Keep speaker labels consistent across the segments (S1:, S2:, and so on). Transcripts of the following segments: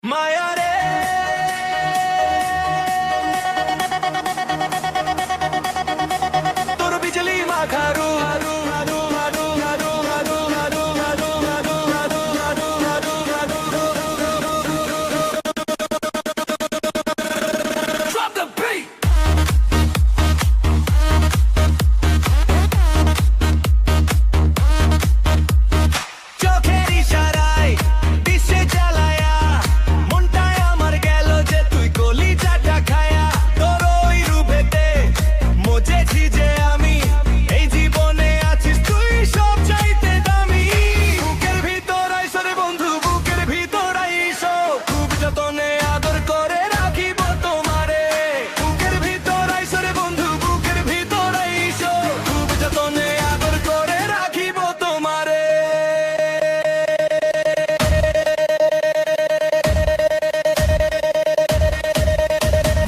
S1: মায়া রে তোর বিজলি মাখারু Drop the beat চোখের ইশারায় বিশ্বে জ্বালায়া মনটায় আমার গেল যে তুই কলিজাটা খায়া তোর ওই রূপেতে মজেছি যে আমি এই জীবনে আছিস তুই সব চাইতে দামি বুকের ভিতর আইসো রে বন্ধু বুকের ভিতর আইসো খুব যতনে আদর করে রাখিব তোমারে বুকের ভিতর আইসো রে বন্ধু বুকের ভিতর আইসো খুব যতনে আদর করে রাখিব তোমারে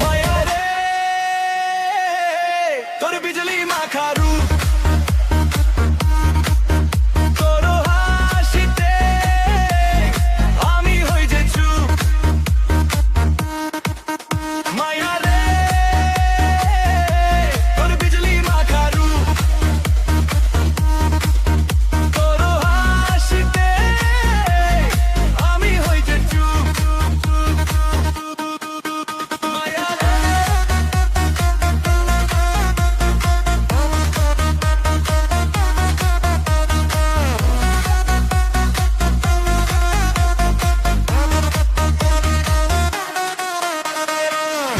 S1: মায়া রে তোর বিজলি মাখারু তোর হাসিতে আমি হই যে চুপ মায়া রে তোর বিজলি মাখারু তোর হাসিতে আমি হই যে চুপ মায়া রে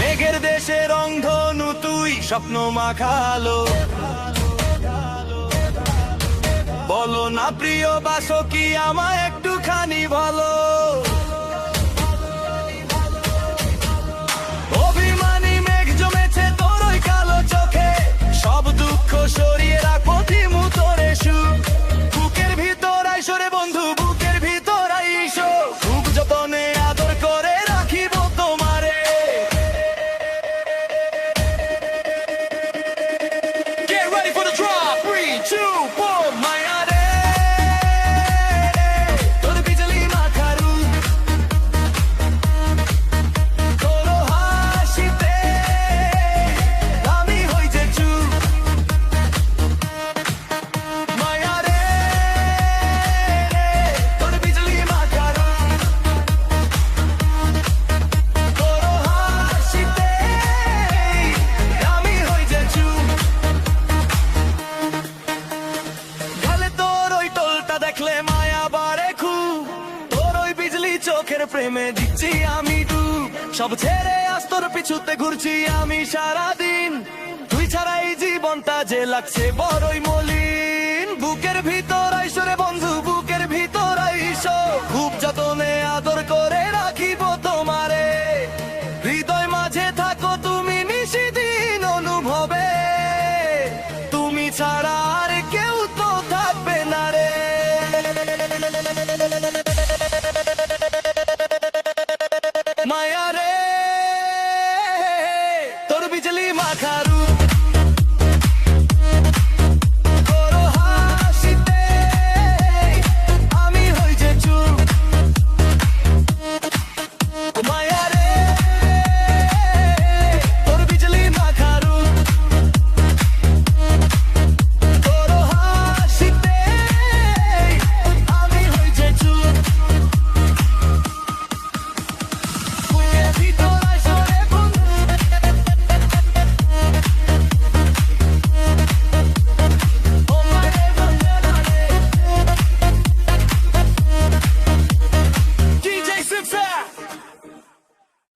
S1: মেঘের দেশে রংধনু তুই স্বপ্ন মাখালো বলো না প্রিয় বাসো কি আমায় একটুখানি বলো অভিমানী মেঘ জমেছে তোর ওই কালো চোখে সব দুঃখ সরিয়ে রাখো দিমু তোরে সুখ বুকের ভিতর আইসো রে বন্ধু বুকের ভিতর আইসো খুব যতনে আদর করে রাখিব তোমারে Get ready for the drop 3, 2, 1 মায়া রে তোর বিজলি মাখারু তোর হাসিতে আমি হই যে চুপ মায়া রে তোর বিজলি মাখারু তোর হাসিতে আমি হই যে চুপ গালে তোর ওই টোলটা দেখলে মায়া বাড়ে খুব তোর ওই বিজলি চোখের প্রেমে দিচ্ছি আমি ডুব সব ছেড়ে আজ তোর পিছুতে ঘুরছি আমি সারাদিন তুই ছাড়া এই জীবনটা যে লাগছে বড়ই মলিন বুকের ভিতর আইসো রে বন্ধু বুকের ভিতর আইসো খুব যতনে আদর করে রাখিব তোমারে হৃদয় মাঝে থাকো তুমি নিশিদিন অনুভবে তুমি ছাড়া আর কেউ তো থাকবে না রে মায়া রে তোর বিজলি মাখার